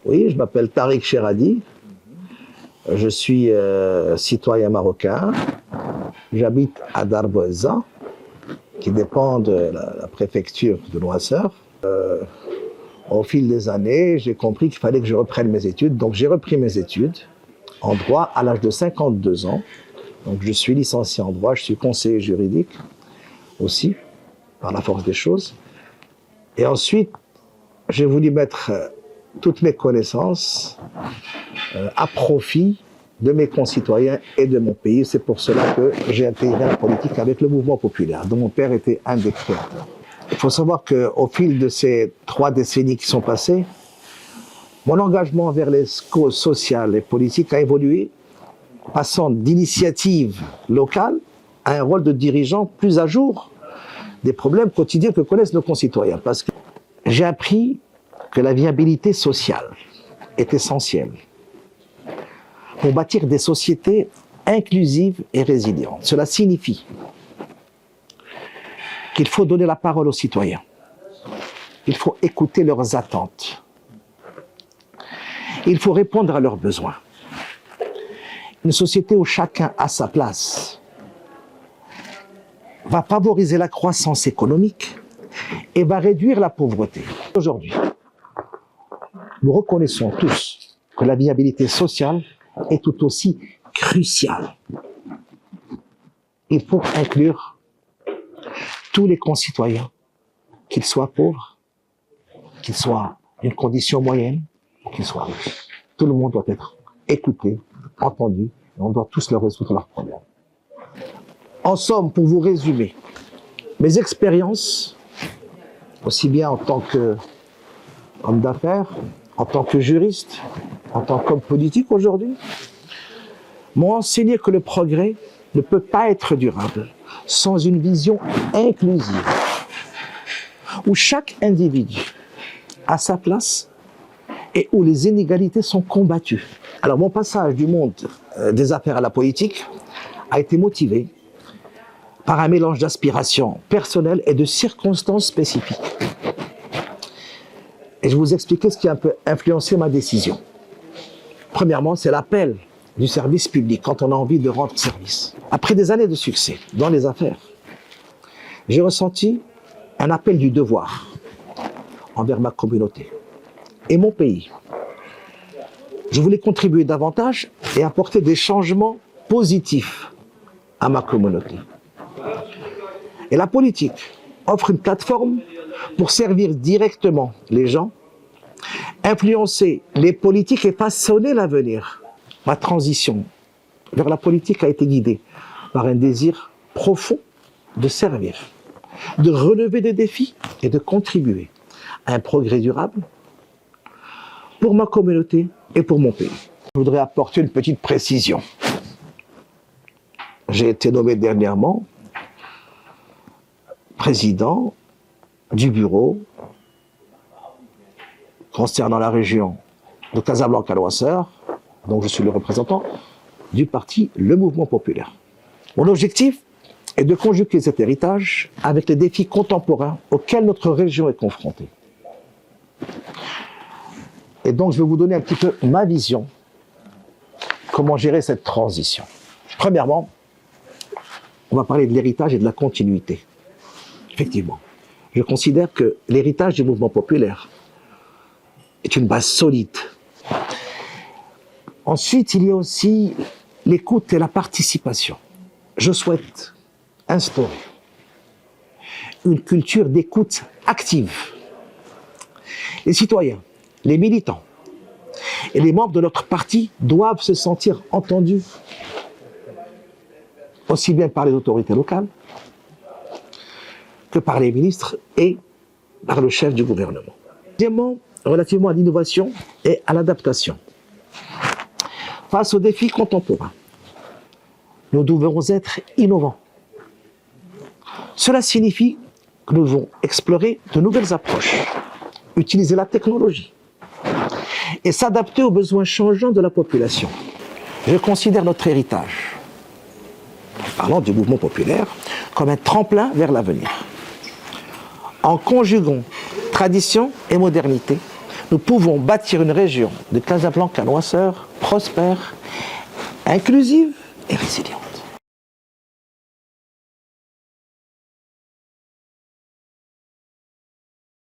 Oui, je m'appelle Tariq Cheradi. Je suis citoyen marocain. J'habite à Darboza, qui dépend de la préfecture de Noisseur. Au fil des années, j'ai compris qu'il fallait que je reprenne mes études. Donc j'ai repris mes études en droit à l'âge de 52 ans. Donc je suis licencié en droit, je suis conseiller juridique aussi, par la force des choses. Et ensuite, j'ai voulu mettre toutes mes connaissances à profit de mes concitoyens et de mon pays. C'est pour cela que j'ai intégré la politique avec le mouvement populaire, dont mon père était un des créateurs. Il faut savoir qu'au fil de ces 3 décennies qui sont passées, mon engagement vers les causes sociales et politiques a évolué, passant d'initiatives locales à un rôle de dirigeant plus à jour des problèmes quotidiens que connaissent nos concitoyens. Parce que j'ai appris que la viabilité sociale est essentielle pour bâtir des sociétés inclusives et résilientes. Cela signifie qu'il faut donner la parole aux citoyens. Il faut écouter leurs attentes. Il faut répondre à leurs besoins. Une société où chacun a sa place va favoriser la croissance économique et va réduire la pauvreté. Aujourd'hui, nous reconnaissons tous que la viabilité sociale est tout aussi cruciale. Il faut inclure tous les concitoyens, qu'ils soient pauvres, qu'ils soient d'une condition moyenne, qu'ils soient riches. Tout le monde doit être écouté, entendu, et on doit tous leur résoudre leurs problèmes. En somme, pour vous résumer, mes expériences, aussi bien en tant qu'homme d'affaires, en tant que juriste, en tant qu'homme politique aujourd'hui, m'ont enseigné que le progrès ne peut pas être durable sans une vision inclusive, où chaque individu a sa place et où les inégalités sont combattues. Alors mon passage du monde des affaires à la politique a été motivé par un mélange d'aspirations personnelles et de circonstances spécifiques. Et je vais vous expliquer ce qui a un peu influencé ma décision. Premièrement, c'est l'appel du service public quand on a envie de rendre service. Après des années de succès dans les affaires, j'ai ressenti un appel du devoir envers ma communauté et mon pays. Je voulais contribuer davantage et apporter des changements positifs à ma communauté. Et la politique offre une plateforme pour servir directement les gens, influencer les politiques et façonner l'avenir. Ma transition vers la politique a été guidée par un désir profond de servir, de relever des défis et de contribuer à un progrès durable pour ma communauté et pour mon pays. Je voudrais apporter une petite précision. J'ai été nommé dernièrement président du bureau concernant la région de Casablanca-Noisseur, donc je suis le représentant du parti Le Mouvement Populaire. Mon objectif est de conjuguer cet héritage avec les défis contemporains auxquels notre région est confrontée. Et donc je vais vous donner un petit peu ma vision, comment gérer cette transition. Premièrement, on va parler de l'héritage et de la continuité. Effectivement, je considère que l'héritage du mouvement populaire est une base solide. Ensuite, il y a aussi l'écoute et la participation. Je souhaite instaurer une culture d'écoute active. Les citoyens, les militants et les membres de notre parti doivent se sentir entendus, aussi bien par les autorités locales que par les ministres et par le chef du gouvernement. Deuxièmement, relativement à l'innovation et à l'adaptation. Face aux défis contemporains, nous devons être innovants. Cela signifie que nous devons explorer de nouvelles approches, utiliser la technologie et s'adapter aux besoins changeants de la population. Je considère notre héritage, parlant du mouvement populaire, comme un tremplin vers l'avenir. En conjuguant tradition et modernité, nous pouvons bâtir une région de Casablanca-Noisseur prospère, inclusive et résiliente.